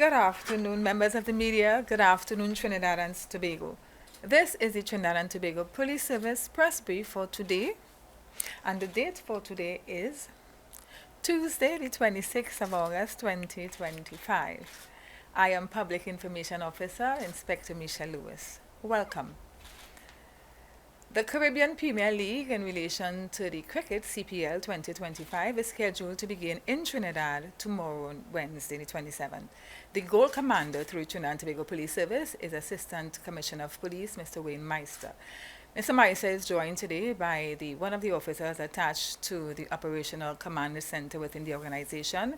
Good afternoon, members of the media. Good afternoon, Trinidad and Tobago. This is the Trinidad and Tobago Police Service press brief for today, and the date for today is Tuesday, the 26th of August, 2025. I am Public Information Officer, Inspector Michelle Lewis. Welcome. The Caribbean Premier League in relation to the cricket CPL 2025 is scheduled to begin in Trinidad tomorrow, Wednesday, the 27th. The goal commander through Trinidad and Tobago Police Service is Assistant Commissioner of Police, Mr. Wayne Meister. Mr. Meister is joined today by one of the officers attached to the Operational Command Center within the organization,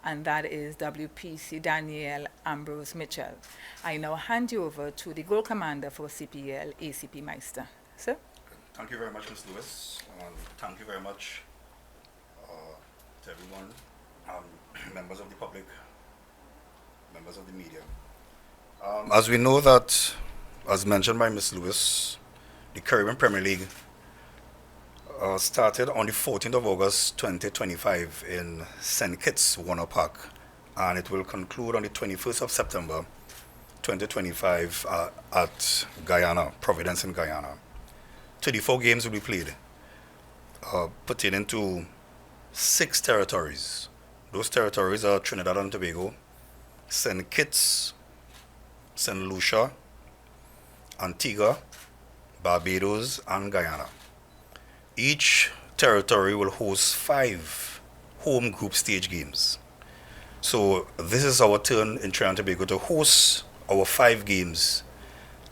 and that is WPC Daniel Ambrose Mitchell. I now hand you over to the goal commander for CPL, ACP Meister. Sir? Thank you very much, Ms. Lewis. Thank you very much to everyone, members of the public, members of the media. As we know that, as mentioned by Ms. Lewis, the Caribbean Premier League started on the 14th of August 2025 in St. Kitts, Warner Park, and it will conclude on the 21st of September 2025 at Guyana, Providence in Guyana. 34 games will be played, pertaining to 6 territories. Those territories are Trinidad and Tobago, St. Kitts, St. Lucia, Antigua, Barbados, and Guyana. Each territory will host 5 home group stage games. So this is our turn in Trinidad and Tobago to host our 5 games,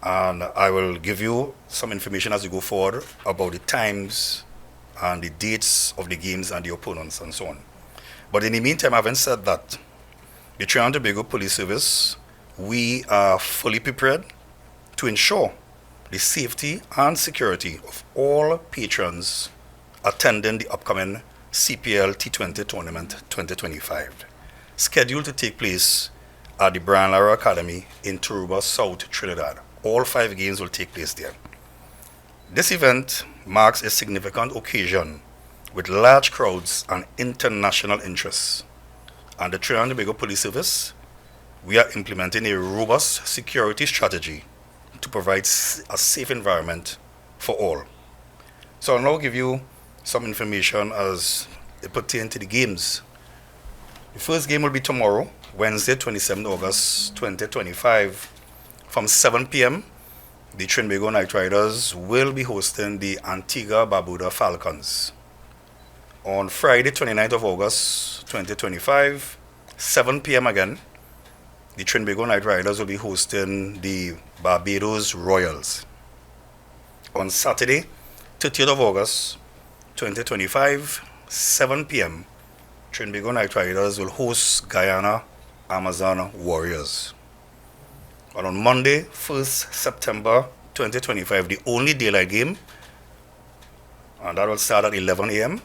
and I will give you some information as we go forward about the times and the dates of the games and the opponents and so on. But in the meantime, having said that, the Trinidad and Tobago Police Service, we are fully prepared to ensure the safety and security of all patrons attending the upcoming CPL T20 Tournament 2025, scheduled to take place at the Brian Lara Academy in Turuba, South Trinidad. All 5 games will take place there. This event marks a significant occasion with large crowds and international interests. And the Trinidad and Tobago Police Service, we are implementing a robust security strategy to provide a safe environment for all. So I'll now give you some information as it pertains to the games. The first game will be tomorrow, Wednesday, 27th August 2025. From 7 p.m., the Trinbago Knight Riders will be hosting the Antigua Barbuda Falcons. On Friday, 29th of August 2025, 7 p.m. again, the Trinbago Knight Riders will be hosting the Barbados Royals. On Saturday, 30th of August 2025, 7 p.m., Trinbago Knight Riders will host Guyana Amazon Warriors. And on Monday, 1st September 2025, the only daylight game, and that will start at 11 a.m.,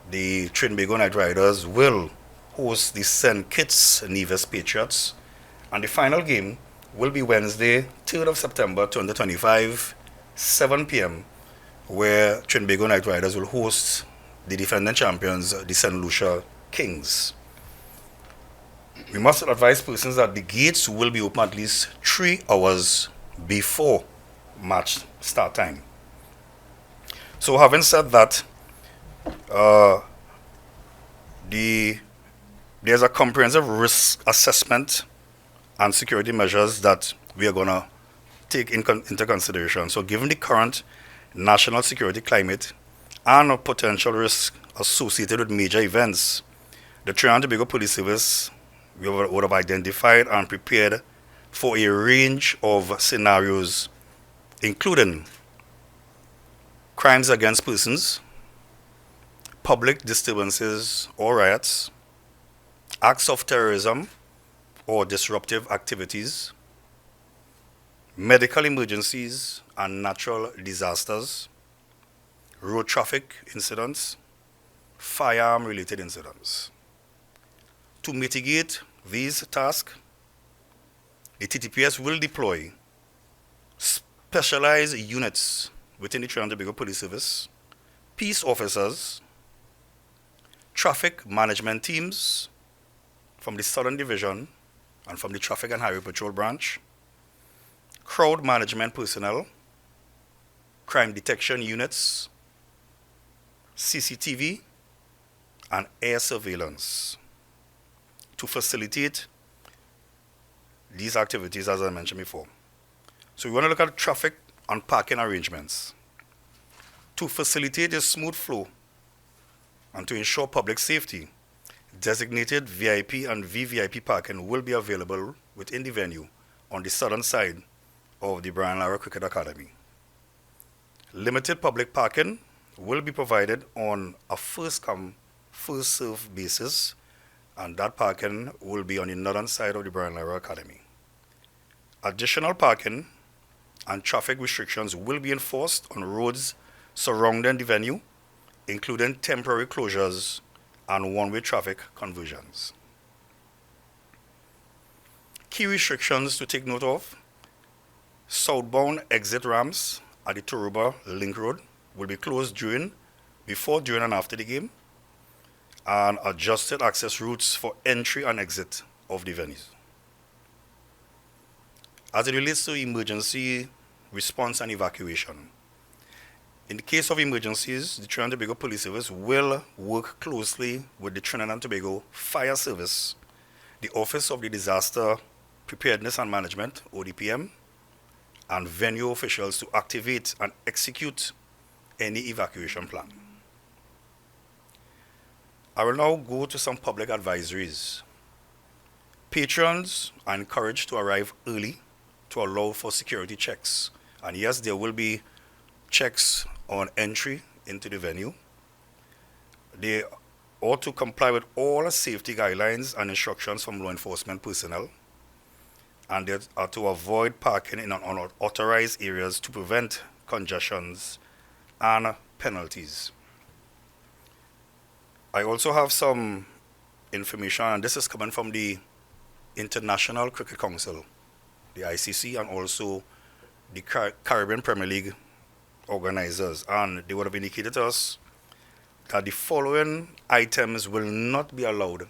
the Trinbago Knight Riders will host the St. Kitts Nevis Patriots, and the final game will be Wednesday, 3rd of September 2025, 7 p.m., where Trinbago Knight Riders will host the defending champions, the St. Lucia Kings. We must advise persons that the gates will be open at least 3 hours before match start time. So having said that, there's a comprehensive risk assessment and security measures that we are going to take into consideration. So given the current national security climate and potential risk associated with major events, the Trinidad and Tobago Police Service would have identified and prepared for a range of scenarios, including crimes against persons, public disturbances or riots, acts of terrorism or disruptive activities, medical emergencies and natural disasters, road traffic incidents, firearm-related incidents. To mitigate these tasks, the TTPS will deploy specialized units within the Trinidad and Tobago Police Service, peace officers, traffic management teams from the Southern Division, and from the Traffic and Highway Patrol branch, crowd management personnel, crime detection units, CCTV, and air surveillance to facilitate these activities as I mentioned before. So we want to look at traffic and parking arrangements. To facilitate a smooth flow and to ensure public safety, designated VIP and VVIP parking will be available within the venue on the southern side of the Brian Lara Cricket Academy. Limited public parking will be provided on a first-come, first-served basis, and that parking will be on the northern side of the Brian Lara Academy. Additional parking and traffic restrictions will be enforced on roads surrounding the venue, including temporary closures and one-way traffic conversions. Key restrictions to take note of: southbound exit ramps at the Tobago Link Road will be closed before, during, and after the game, and adjusted access routes for entry and exit of the venues. As it relates to emergency response and evacuation, in the case of emergencies, the Trinidad and Tobago Police Service will work closely with the Trinidad and Tobago Fire Service, the Office of the Disaster Preparedness and Management, ODPM, and venue officials to activate and execute any evacuation plan. I will now go to some public advisories. Patrons are encouraged to arrive early to allow for security checks. And yes, there will be checks on entry into the venue. They ought to comply with all safety guidelines and instructions from law enforcement personnel. And they are to avoid parking in unauthorized areas to prevent congestions and penalties. I also have some information, and this is coming from the International Cricket Council, the ICC, and also the Caribbean Premier League organizers. And they would have indicated to us that the following items will not be allowed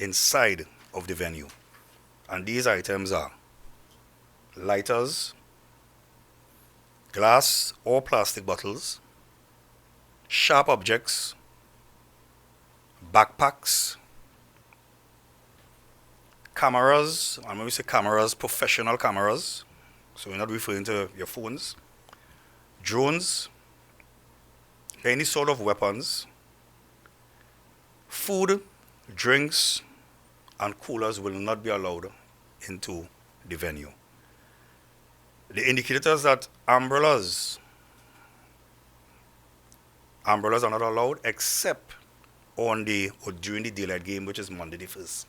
inside of the venue. And these items are lighters, glass or plastic bottles, sharp objects, backpacks, cameras, and when we say cameras, professional cameras, so we're not referring to your phones, drones, any sort of weapons, food, drinks, and coolers will not be allowed into the venue. The indicators that umbrellas are not allowed except on or during the daylight game, which is Monday the 1st,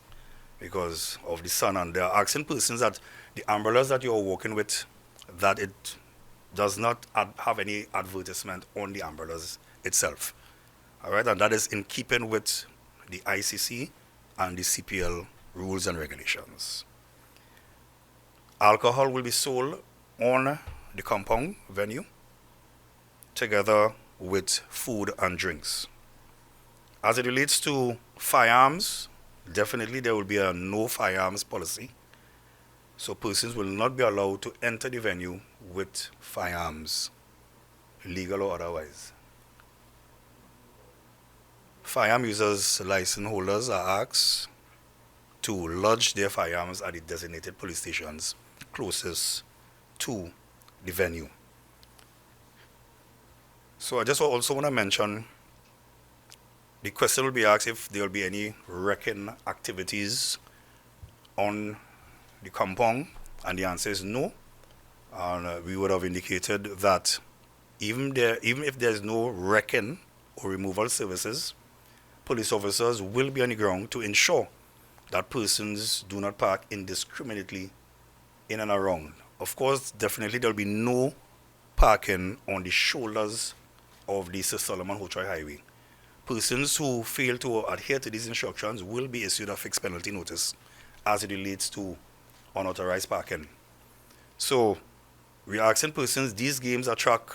because of the sun. And they are asking persons that the umbrellas that you're working with, that it does not have any advertisement on the umbrellas itself. All right, and that is in keeping with the ICC and the CPL rules and regulations. Alcohol will be sold on the compound venue together with food and drinks. As it relates to firearms, definitely there will be a no firearms policy. So persons will not be allowed to enter the venue with firearms, legal or otherwise. Firearm users, license holders are asked to lodge their firearms at the designated police stations closest to the venue. So I just also want to mention, the question will be asked if there will be any wrecking activities on the compound, and the answer is no. And we would have indicated that even if there is no wrecking or removal services, police officers will be on the ground to ensure that persons do not park indiscriminately in and around. Of course, definitely there will be no parking on the shoulders of the Sir Solomon Hochoi Highway. Persons who fail to adhere to these instructions will be issued a fixed penalty notice as it relates to unauthorized parking. So we are asking persons, these games attract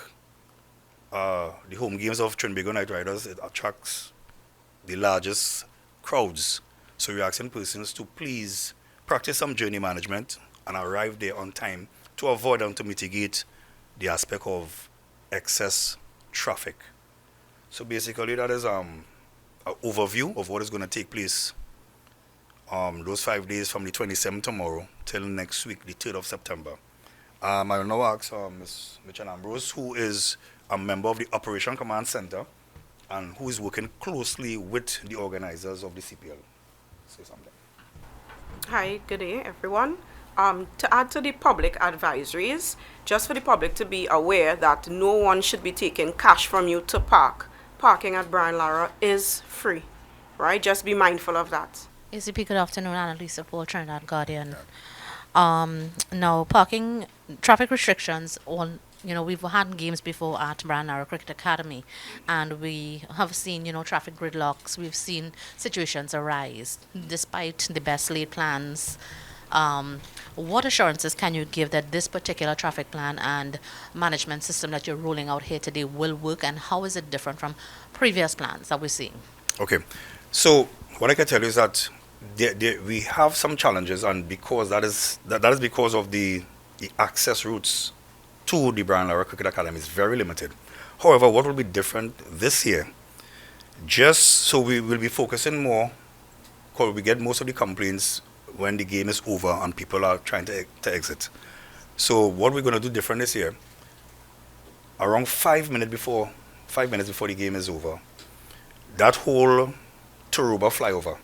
the home games of Trinidad Night Riders. It attracts the largest crowds. So we are asking persons to please practice some journey management and arrive there on time to avoid and to mitigate the aspect of excess traffic. So basically, that is an overview of what is going to take place those 5 days from the 27th tomorrow till next week, the 3rd of September. I will now ask Ms. Mitchell Ambrose, who is a member of the Operation Command Center and who is working closely with the organizers of the CPL. Say something. Hi, good day, everyone. To add to the public advisories, just for the public to be aware that no one should be taking cash from you to park. Parking at Brian Lara is free, right? Just be mindful of that. ACP, good afternoon. Annalisa Paul, Trinidad Guardian. Now, parking, traffic restrictions on, we've had games before at Brian Lara Cricket Academy, and we have seen, traffic gridlocks. We've seen situations arise despite the best laid plans. What assurances can you give that this particular traffic plan and management system that you're rolling out here today will work, and how is it different from previous plans that we're seeing? Okay, so what I can tell you is that we have some challenges, and because that is because of the access routes to the Brian Lara Cricket Academy is very limited. However, what will be different this year, just so we will be focusing more, because we get most of the complaints when the game is over and people are trying to exit. So what we're going to do different this year, around 5 minutes before the game is over, that whole Tobago flyover,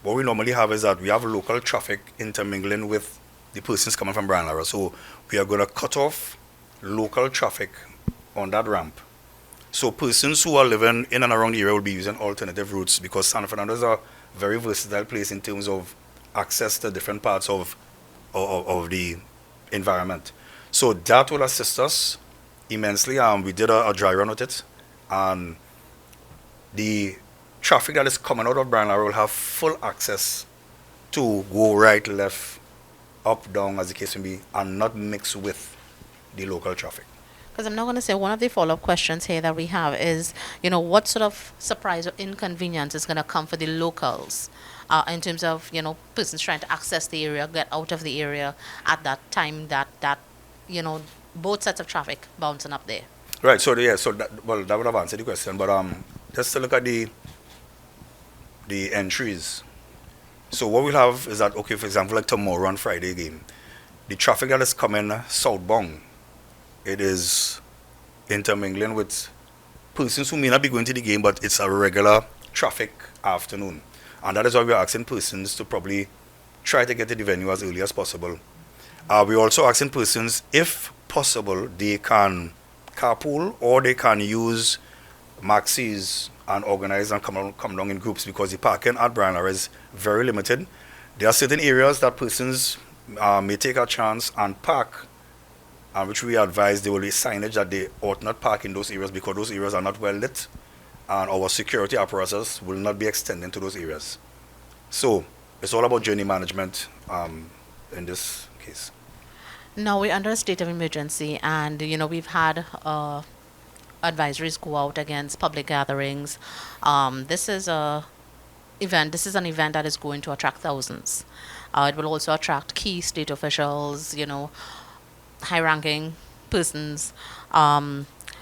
what we normally have is that we have local traffic intermingling with the persons coming from Brian Lara. So we are going to cut off local traffic on that ramp. So persons who are living in and around the area will be using alternative routes, because San Fernando is a very versatile place in terms of access to different parts of the environment. So that will assist us immensely. We did a dry run with it, and the traffic that is coming out of Brian Lara will have full access to go right, left, up, down, as the case may be, and not mix with the local traffic. Because I'm not going to say, one of the follow-up questions here that we have is, what sort of surprise or inconvenience is going to come for the locals in terms of, persons trying to access the area, get out of the area at that time that both sets of traffic bouncing up there. Right, so that would have answered the question, but just to look at the entries. So what we'll have is that, okay, for example, like tomorrow on Friday game, the traffic that is coming southbound, it is intermingling with persons who may not be going to the game, but it's a regular traffic afternoon. And that is why we're asking persons to probably try to get to the venue as early as possible. We're also asking persons, if possible, they can carpool or they can use maxis and organize and come down in groups, because the parking at Brian Lara is very limited. There are certain areas that persons may take a chance and park, which we advise there will be signage that they ought not park in those areas, because those areas are not well lit and our security apparatus will not be extending to those areas. So it's all about journey management in this case. Now we're under a state of emergency, and we've had advisories go out against public gatherings. This is an event that is going to attract thousands. It will also attract key state officials, high-ranking persons.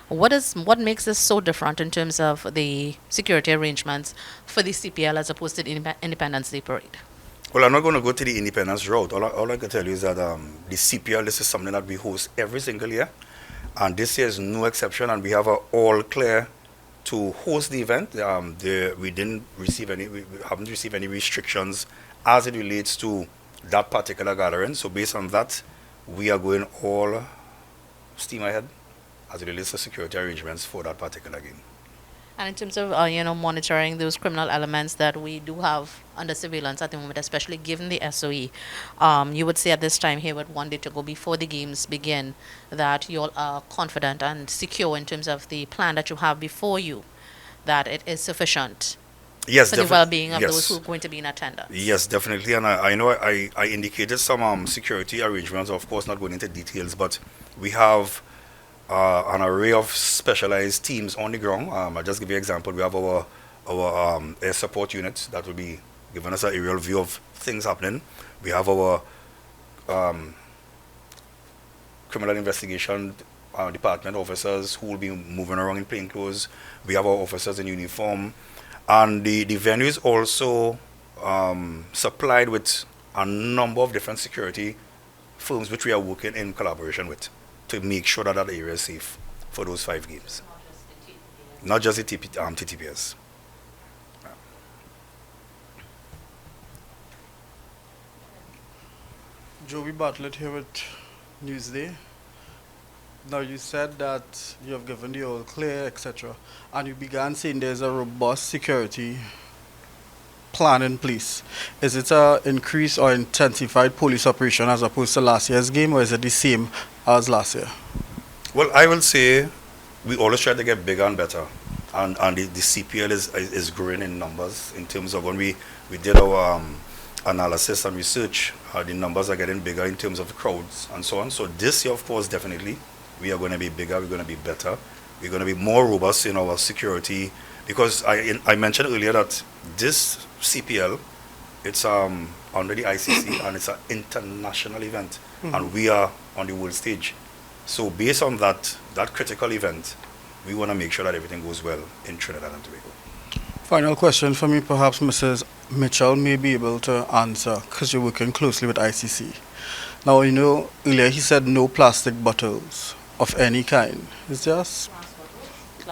What makes this so different in terms of the security arrangements for the CPL as opposed to the Independence Day Parade? Well, I'm not going to go to the independence route. All I can tell you is that the CPL, this is something that we host every single year, and this year is no exception, and we have all clear to host the event. We haven't received any restrictions as it relates to that particular gathering. So based on that, we are going all steam ahead as it relates to security arrangements for that particular game. And in terms of monitoring those criminal elements that we do have under surveillance at the moment, especially given the SOE, you would say at this time here with 1 day to go before the games begin, that you all are confident and secure in terms of the plan that you have before you, that it is sufficient for the well-being of those who are going to be in attendance. Yes, definitely. And I know I indicated some security arrangements, of course not going into details, but we have an array of specialized teams on the ground. I'll just give you an example. We have our air support units that will be giving us an aerial view of things happening. We have our criminal investigation department officers who will be moving around in plain clothes. We have our officers in uniform. And the venue is also supplied with a number of different security firms which we are working in collaboration with to make sure that that area is safe for those 5 games. Not just the TTPS. Joey Bartlett here with Newsday. Now you said that you have given the all clear, etc., and you began saying there's a robust security plan in place. Is it a increased or intensified police operation as opposed to last year's game, or is it the same as last year? Well, I will say we always try to get bigger and better. And the CPL is growing in numbers in terms of when we did our analysis and research, the numbers are getting bigger in terms of the crowds and so on. So this year, of course, definitely, we are going to be bigger, we're going to be better, we're going to be more robust in our security, because I mentioned earlier that this CPL, it's under the ICC and it's an international event, and we are on the world stage. So based on that critical event, we want to make sure that everything goes well in Trinidad and Tobago. Final question for me, perhaps Mrs. Mitchell may be able to answer, because you're working closely with ICC. Now, you know, earlier he said no plastic bottles of any kind. It's just...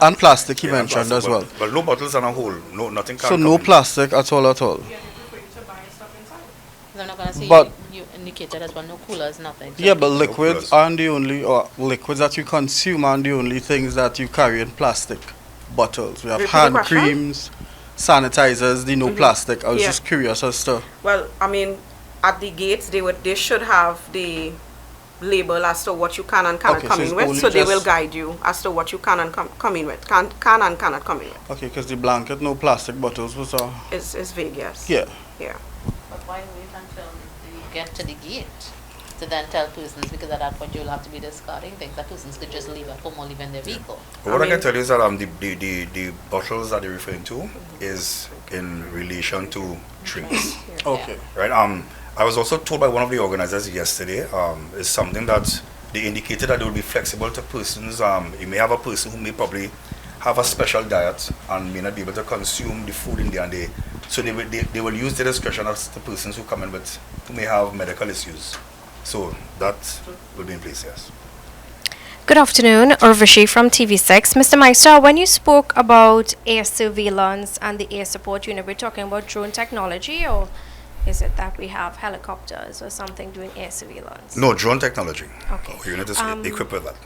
And plastic he mentioned as well. But no bottles on a whole, nothing can So come no in. plastic at all at all. I'm not going to say But- you indicated as well, no coolers, nothing. Yeah, but liquids plus. aren't the only, or liquids that you consume aren't the only things that you carry in plastic bottles. We have Repeat the hand question? creams, sanitizers, the no plastic. I was Yeah. just curious as to... Well, I mean, at the gates, they should have the label as to what you can and cannot Okay, come so in it's with, only so they will just- guide you as to what you can and come in with, can and cannot come in with. Okay, because the blanket, no plastic bottles was... It's vague, yes. yeah. Yeah. But why wait until you get to the gate to then tell persons, because at that point you'll have to be discarding things that persons could just leave at home or leave in their vehicle. But what I I can mean- tell you is that the bottles that you're referring to is in relation to drinks, Okay. right? I was also told by one of the organizers yesterday, is something that they indicated that they will be flexible to persons. You may have a person who may probably have a special diet and may not be able to consume the food in there, and so they will use the discretion as the persons who come in with, who may have medical issues. So that will be in place, yes. Good afternoon, Urvashi from TV6. Mr. Meister, when you spoke about air surveillance and the air support unit, we're talking about drone technology, or is it that we have helicopters or something doing air surveillance? No, drone technology. Okay. Our unit is equipped with that.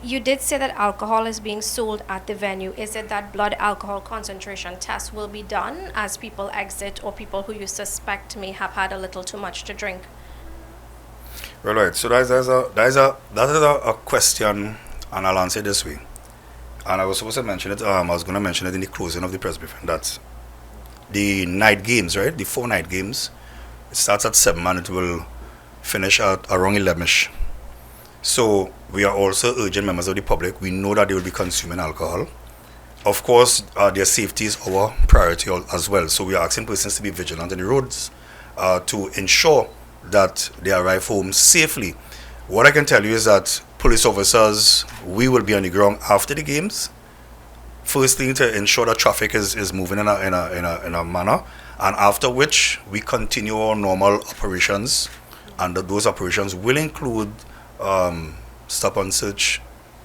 You did say that alcohol is being sold at the venue. Is it that blood alcohol concentration tests will be done as people exit, or people who you suspect may have had a little too much to drink? Well, right. So that is a question, and I'll answer it this way. And I was supposed to mention it. I was going to mention it in the closing of the press briefing. That the night games, right? The 4 night games. It starts at 7 and it will finish at around 11ish. So we are also urging members of the public. We know that they will be consuming alcohol. Of course, their safety is our priority as well. So we are asking persons to be vigilant on the roads to ensure that they arrive home safely. What I can tell you is that police officers, we will be on the ground after the games. Firstly, to ensure that traffic is moving in a manner, and after which we continue our normal operations, and those operations will include stop and search,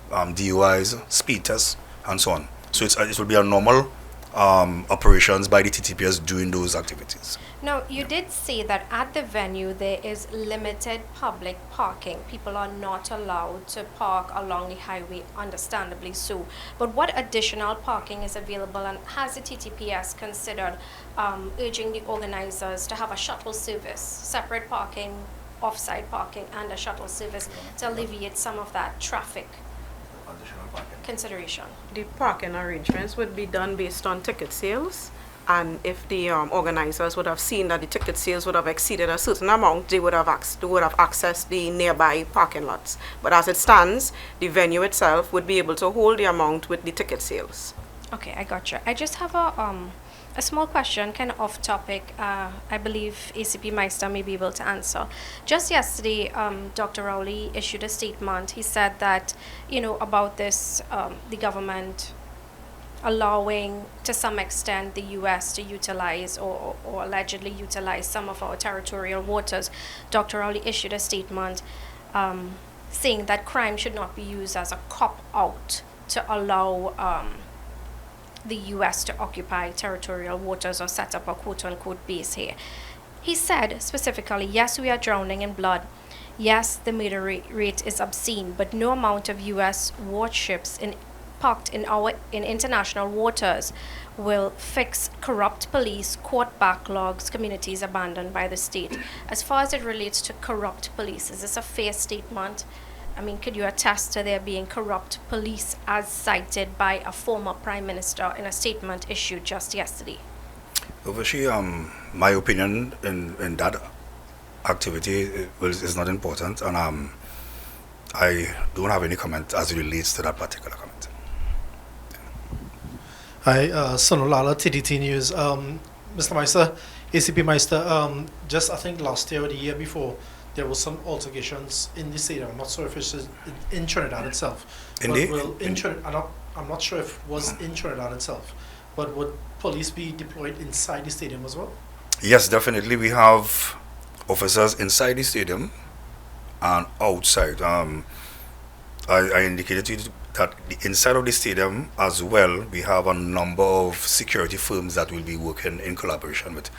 DUIs, speed tests, and so on. So it will be a normal operations by the TTPS doing those activities. Now, you did say that at the venue there is limited public parking. People are not allowed to park along the highway, understandably so. But what additional parking is available, and has the TTPS considered urging the organizers to have a shuttle service, separate parking, off-site parking, and a shuttle service to alleviate some of that traffic consideration? The parking arrangements would be done based on ticket sales, and if the organizers would have seen that the ticket sales would have exceeded a certain amount, they would have accessed the nearby parking lots. But as it stands, the venue itself would be able to hold the amount with the ticket sales. Okay, I gotcha. I just have A small question, kind of off topic. I believe ACP Meister may be able to answer. Just yesterday, Dr. Rowley issued a statement. He said that, about this, the government allowing, to some extent, the U.S. to utilize or allegedly utilize some of our territorial waters. Dr. Rowley issued a statement saying that crime should not be used as a cop-out to allow the U.S. to occupy territorial waters or set up a quote-unquote base here. He said specifically, yes, we are drowning in blood. Yes, the murder rate is obscene, but no amount of U.S. warships parked in international waters will fix corrupt police, court backlogs, communities abandoned by the state. As far as it relates to corrupt police, is this a fair statement? I mean, could you attest to there being corrupt police as cited by a former prime minister in a statement issued just yesterday? Obviously, my opinion in that activity is not important, and I don't have any comment as it relates to that particular comment. Hi, Sonolala, TDT News. Mr. Meister, ACP Meister, just I think last year or the year before, there was some altercations in the stadium. I'm not sure if it's in Trinidad itself. I'm not sure if it was in Trinidad itself. But would police be deployed inside the stadium as well? Yes, definitely. We have officers inside the stadium and outside. I indicated to you that the inside of the stadium as well, we have a number of security firms that will be working in collaboration with.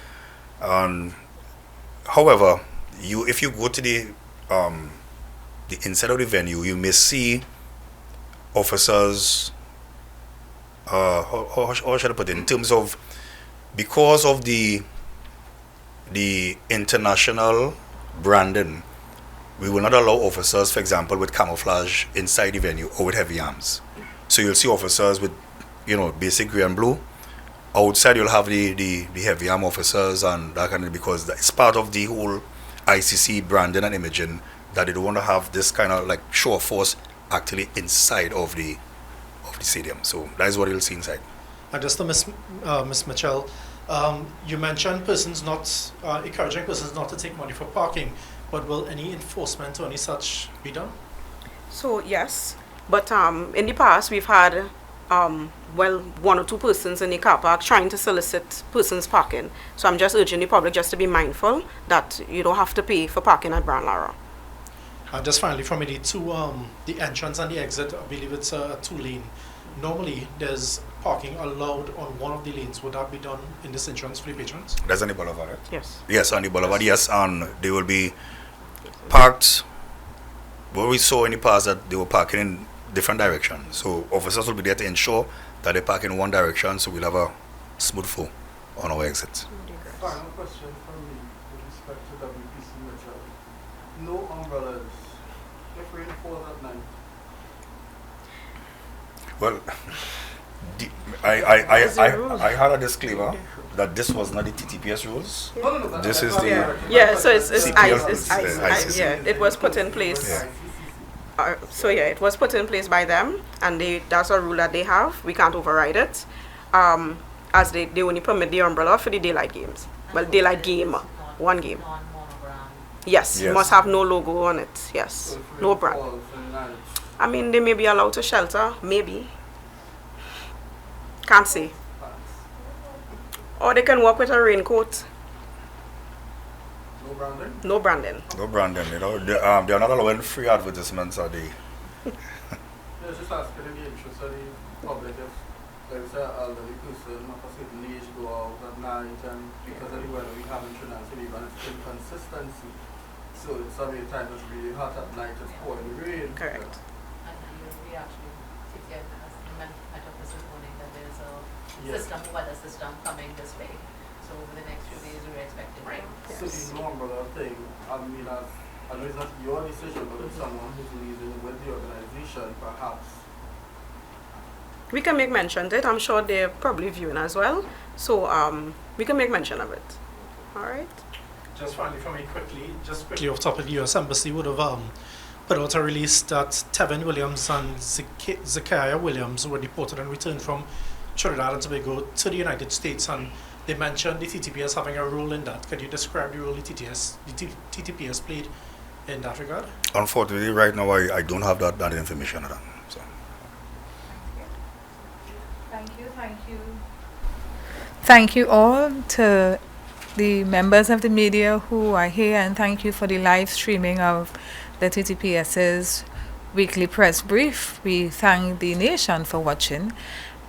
However, if you go to the inside of the venue, you may see officers. How should I put it? In terms of, because of the international branding, we will not allow officers, for example, with camouflage inside the venue or with heavy arms. So you'll see officers with, basic gray and blue. Outside you'll have the heavy arm officers and that kind of, because it's part of the whole ICC branding and imaging that they don't want to have this kind of like show of force actually inside of the stadium. So that is what you'll see inside. And just to Ms. Mitchell, you mentioned encouraging persons not to take money for parking, but will any enforcement or any such be done? So yes, but in the past we've had one or two persons in the car park trying to solicit persons parking. So I'm just urging the public just to be mindful that you don't have to pay for parking at Brand Lara. Just finally, from the entrance and the exit, I believe it's a 2-lane. Normally, there's parking allowed on one of the lanes. Would that be done in this entrance for the patrons? That's on the boulevard, right? Yes. Yes, on the boulevard, yes, and they will be parked. What we saw in the past that they were parking in different directions. So officers will be there to ensure that they park in one direction, so we'll have a smooth flow on our exit. Final question from me with respect to WPC Mitchell. No umbrellas. If rain falls at night. Well, I had a disclaimer that this was not the TTPS rules. No. This is Yeah, so it's CPL, ICE. Yeah, it was put in place. Yeah. It was put in place by them, and that's a rule that they have. We can't override it. As they only permit the umbrella for the daylight games. Well, daylight game, one game. Yes, Yes. must have no logo on it. Yes, no brand. I mean, they may be allowed to shelter, maybe. Can't say. Or they can walk with a raincoat. No branding? No branding. no branding, they're not allowing free advertisements, are they? Yeah, just asking in the interest of the public if there's an elderly person of a certain age go out at night and because of the weather we have in Trinidad and Tobago, it's inconsistency. So it's some time it's really hot at night, it's pouring rain. Correct. And we actually, I took this morning that there's a Yes. weather system coming this way. So over the next few days, we're expecting rain. So the umbrella thing, I mean, I know it's not your decision, but if someone who's leaving with the organization, perhaps. We can make mention of it. I'm sure they're probably viewing as well. So we can make mention of it. All right. Just finally, from me quickly off topic, the U.S. Embassy would have put out a release that Tevin Williams and Zakiah Williams were deported and returned from Trinidad and Tobago to the United States, and they mentioned the TTPS having a role in that. Could you describe the role TTPS played in that regard? Unfortunately, right now I don't have that information around. So. Thank you, thank you. Thank you all to the members of the media who are here, and thank you for the live streaming of the TTPS's weekly press brief. We thank the nation for watching,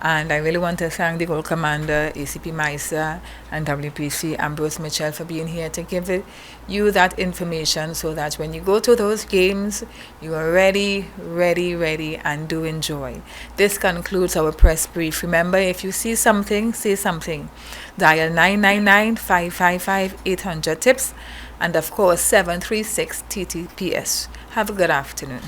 and I really want to thank the Gold Commander, ACP Meister, and WPC Ambrose Mitchell for being here to give you that information so that when you go to those games, you are ready, and do enjoy. This concludes our press brief. Remember, if you see something, say something. Dial 999-555-800 tips, and of course 736 TTPS. Have a good afternoon.